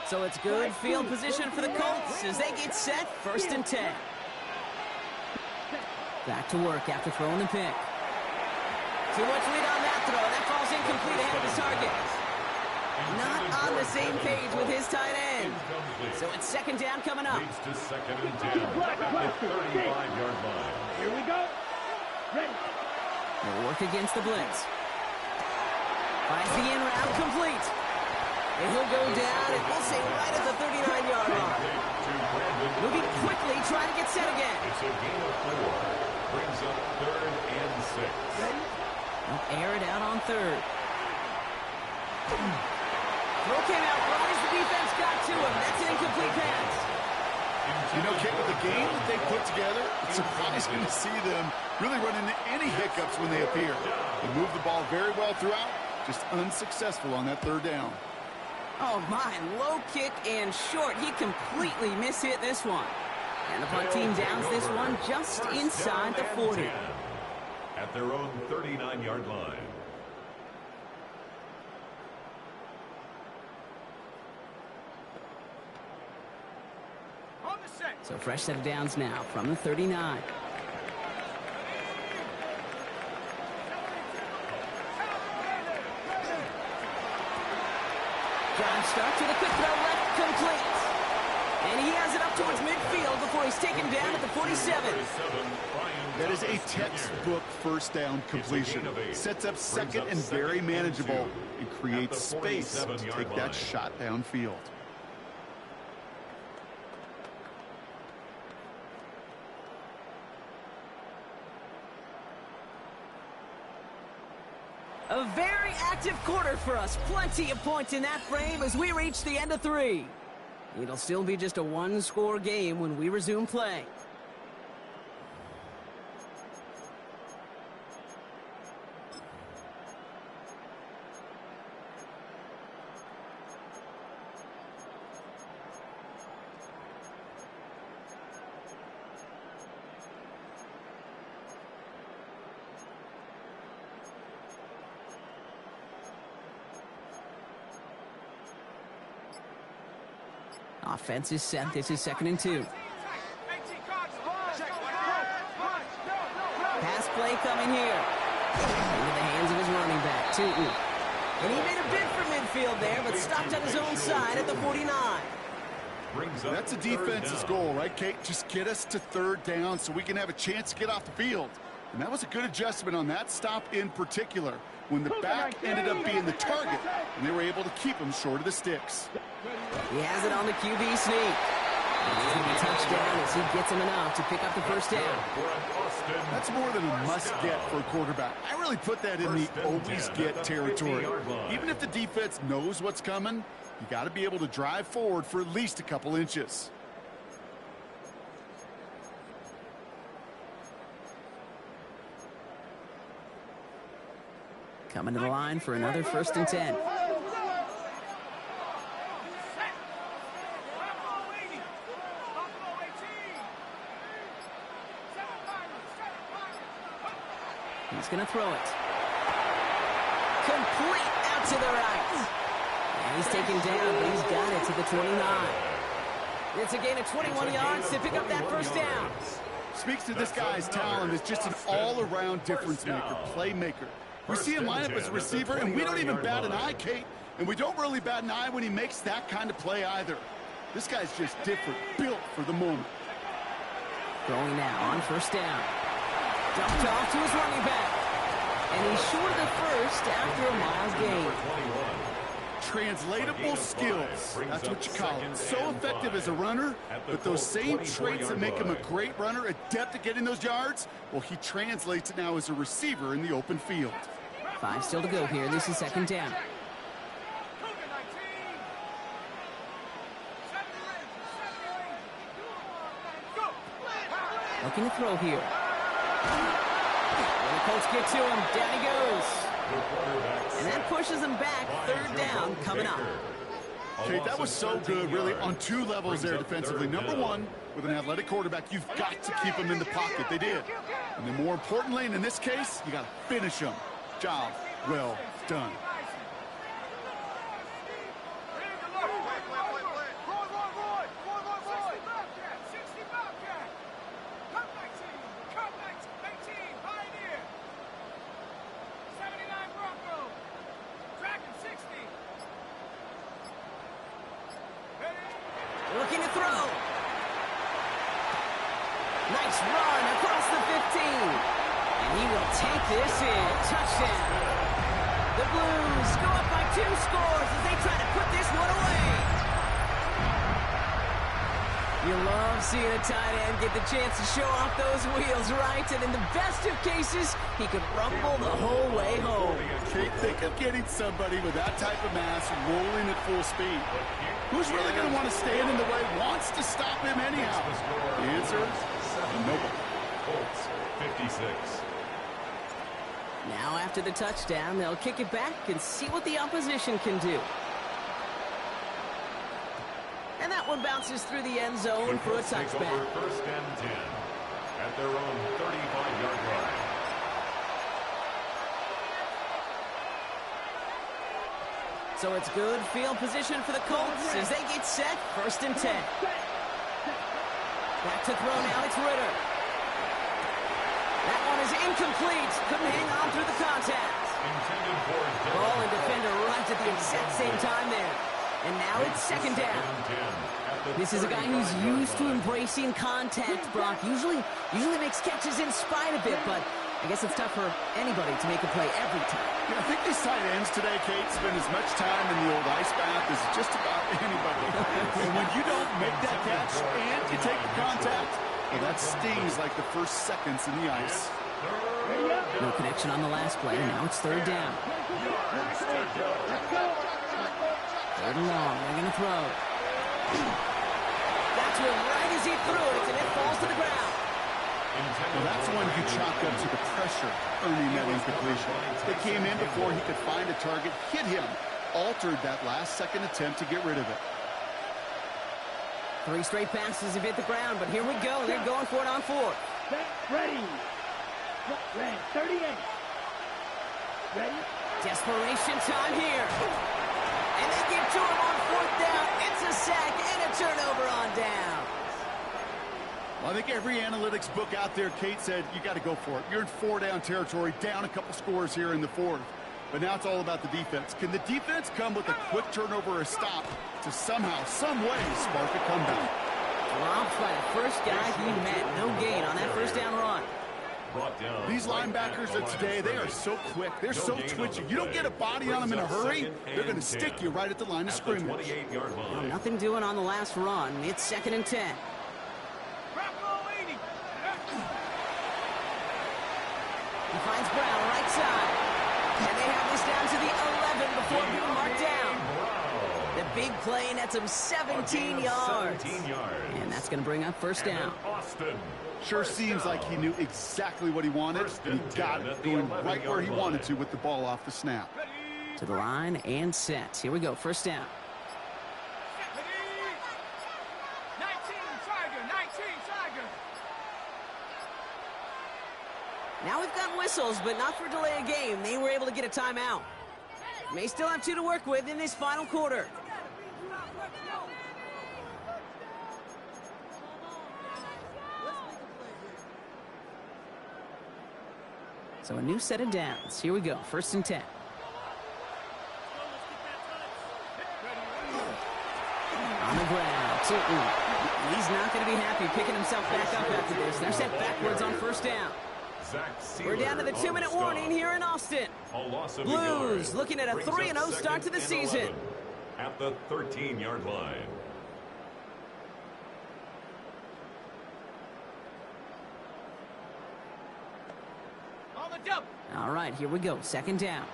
So it's good field position for the Colts as they get set, 1st and 10. Back to work after throwing the pick. Too much lead on that throw. That falls incomplete ahead of his target. Not on the same page with his tight end. So it's 2nd down coming up. Leads to 2nd and 10 at the 35-yard line. Here we go. Ready. They'll work against the blitz. Finds the in route complete. And he'll go down, and we'll say right at the 39-yard line. Moving quickly, trying to get set again. It's a gain of 4. Brings up 3rd and 6. Ready. They'll air it out on 3rd. Throw came out right as the defense got to him. That's an incomplete pass. You know, Kate, with the game that they put together, it's surprising to see them really run into any hiccups when they appear. They move the ball very well throughout, just unsuccessful on that 3rd down. Oh, my, low kick and short. He completely mishit this one. And the punt team downs this one just inside the 40. At their own 39-yard line. So fresh set of downs now from the 39. Drive starts with a quick throw left, complete. And he has it up towards midfield before he's taken down at the 47. That is a textbook 1st down completion. Sets up 2nd and very manageable and creates space to take that shot downfield. A very active quarter for us. Plenty of points in that frame as we reach the end of 3. It'll still be just a 1-score game when we resume play. Offense is set. This is 2nd and 2. Pass play coming here. Into the hands of his running back, Tootin. And he made a bid for midfield there, but stopped on his own side at the 49. That's a defense's goal, right, Kate? Just get us to 3rd down so we can have a chance to get off the field. And that was a good adjustment on that stop in particular, when the back ended up being the target, and they were able to keep him short of the sticks. He has it on the QB sneak. He's going to be touchdown as he gets him enough to pick up the 1st down. That's more than a must-get for a quarterback. I really put that in the always-get territory. Even if the defense knows what's coming, you got to be able to drive forward for at least a couple inches. Coming to the line for another 1st and 10. He's going to throw it. Complete out to the right. And he's taken down, but he's got it to the 29. It's a gain of 21 yards to pick up that first down. Speaks to this guy's talent as just an all-around difference maker, playmaker. We see him line up as a receiver, and we don't even bat an eye, Kate. And we don't really bat an eye when he makes that kind of play either. This guy's just different, built for the moment. Throwing now on first down. Dumped off to his running back. And he's short of the first after a mile gain. Translatable skills. That's what you call it. So effective as a runner, but those same traits that make him a great runner, adept at getting those yards, well, he translates it now as a receiver in the open field. 5 still to go here. This is second down. Looking to throw here. When the Colts get to him, down he goes. And that pushes him back. Third down coming up. Kate, that was so good, really, on 2 levels there defensively. Number 1, with an athletic quarterback, you've got to keep him in the pocket. They did. And then more importantly, and in this case, you got to finish him. Job well done. Looking to throw. Nice run across the 15. And he will take this in. Touchdown. The Blues go up by 2 scores as they try to put this one away. You love seeing a tight end get the chance to show off those wheels, right? And in the best of cases, he could rumble the whole way home. Kate, think of getting somebody with that type of mass rolling at full speed. Who's really going to want to stand in the way, wants to stop him anyhow? The answer is nobody. Colts 56. Now after the touchdown, they'll kick it back and see what the opposition can do. And that one bounces through the end zone for a touchback. First and 10 at their own 35-yard line. So it's good field position for the Colts as they get set. First and 10. Back to throw now. It's Ritter. That one is incomplete. Couldn't hang on through the contact. Ball and defender right at the exact same time there. And now it's second down. This is a guy who's used to embracing contact, Brock. Usually makes catches in spite of it, but I guess it's tough for anybody to make a play every time. Yeah, I think these tight ends today, Kate, spend as much time in the old ice bath as just about anybody. And when you don't make that catch and you take the contact, well, that stings like the first seconds in the ice. No connection on the last play. Now it's third down. Third and long. They're going to throw. That's one right as he threw it, and it falls to the ground. Well, that's one you chalk up to the pressure earning that incompletion. They came in before he could find a target, hit him, altered that last-second attempt to get rid of it. 3 straight passes have hit the ground, but here we go. They're going for it on 4th. Ready. Ready. 38. Ready. Desperation time here. And they get to him on 4th down. It's a sack and a turnover on down. Well, I think every analytics book out there, Kate, said you got to go for it. You're in 4-down territory, down a couple scores here in the 4th. But now it's all about the defense. Can the defense come with a quick turnover or a stop to somehow, some way, spark a comeback? Dropped by the first guy he met. No gain on that first down run. These linebackers of today, they are so quick. They're so twitchy. You don't get a body on them in a hurry, they're going to stick you right at the line of scrimmage. Well, nothing doing on the last run. It's second and 10. He finds Brown right side. And they have this down to the 11 before being marked down. The big play nets him 17 yards. And that's going to bring up first down. Sure seems like he knew exactly what he wanted, and he got it going right where he wanted to with the ball off the snap. To the line and set. Here we go, first down. 19 Tiger. Now we've got whistles, but not for delay of game. They were able to get a timeout. May still have 2 to work with in this final quarter. So a new set of downs. Here we go, 1st and 10. On the ground, he's not going to be happy picking himself back up after this. They're set backwards on 1st down. We're down to the 2-minute warning here in Austin. Blues looking at a 3-0 start to the season. At the 13-yard line. All right, here we go. 2nd down.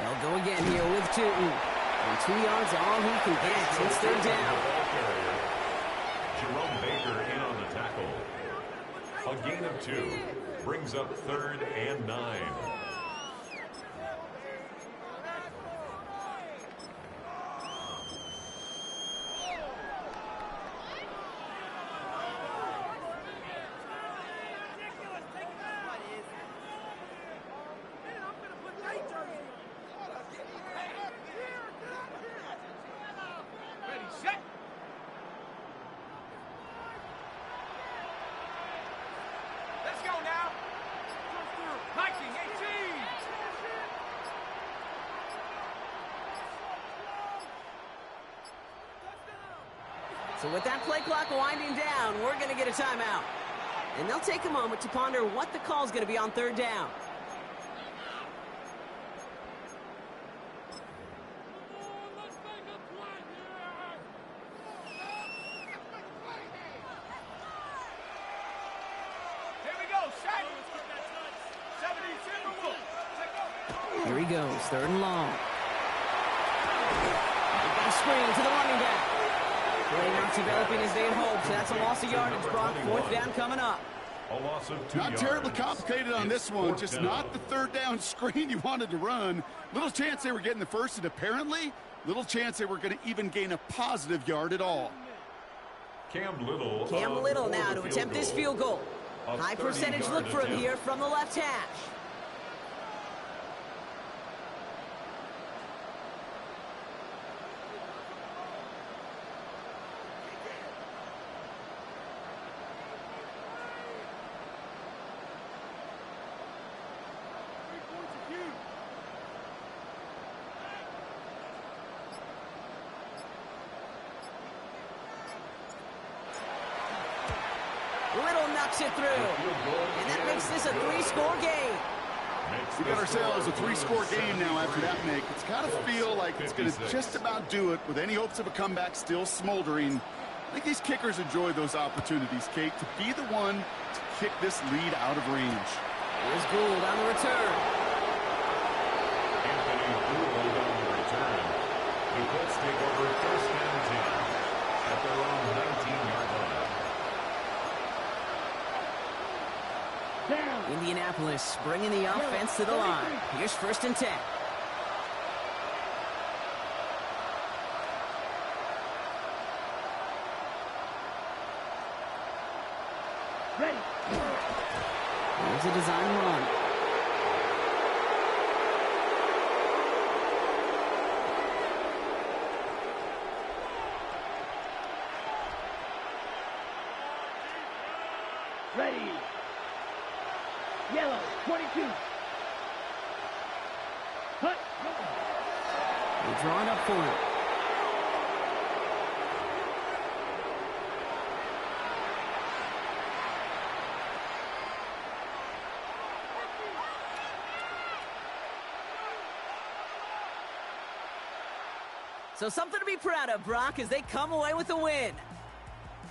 They'll go again here with Tootin. And 2 yards all he can get. It's 3rd down. Jerome Baker in on the tackle. A gain of 2 brings up 3rd and 9. So with that play clock winding down, we're going to get a timeout. And they'll take a moment to ponder what the call is going to be on 3rd down. Here he goes, 3rd and long. They've got a screen to the running back. Play not developing as they had hoped. So that's a loss of yardage, Brock. 4th down coming up. A loss of 2 Not yards. terribly complicated on this one. Just not the 3rd down screen you wanted to run. Little chance they were getting the first, and apparently little chance they were going to even gain a positive yard at all. Cam Little Now to attempt this field goal. High percentage look for him here from the left hash. Little knocks it through. And that makes this a 3-score game. We got ourselves a 3-score game now after that make. It's got to feel like it's going to just about do it with any hopes of a comeback still smoldering. I think these kickers enjoy those opportunities, Kate, to be the one to kick this lead out of range. Here's Gould on the return. Anthony Gould on the return. The Colts take over 1st and 10 at their own 19-yard line. Down. Indianapolis bringing the offense to the line. Here's 1st and 10. Ready. Here's a design run. Ready. Yellow, 22. Cut. They draw it up for him. So something to be proud of, Brock, as they come away with a win.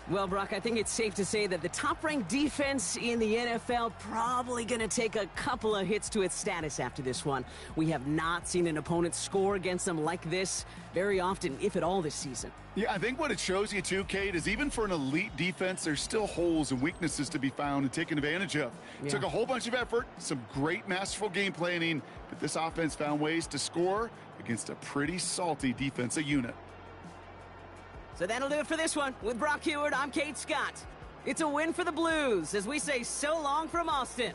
Well, Brock, I think it's safe to say that the top-ranked defense in the NFL probably going to take a couple of hits to its status after this one. We have not seen an opponent score against them like this very often, if at all, this season. Yeah, I think what it shows you too, Kate, is even for an elite defense, there's still holes and weaknesses to be found and taken advantage of. Yeah. Took a whole bunch of effort, some great masterful game planning, but this offense found ways to score against a pretty salty defensive unit. So that'll do it for this one. With Brock Heward, I'm Kate Scott. It's a win for the Blues as we say so long from Austin.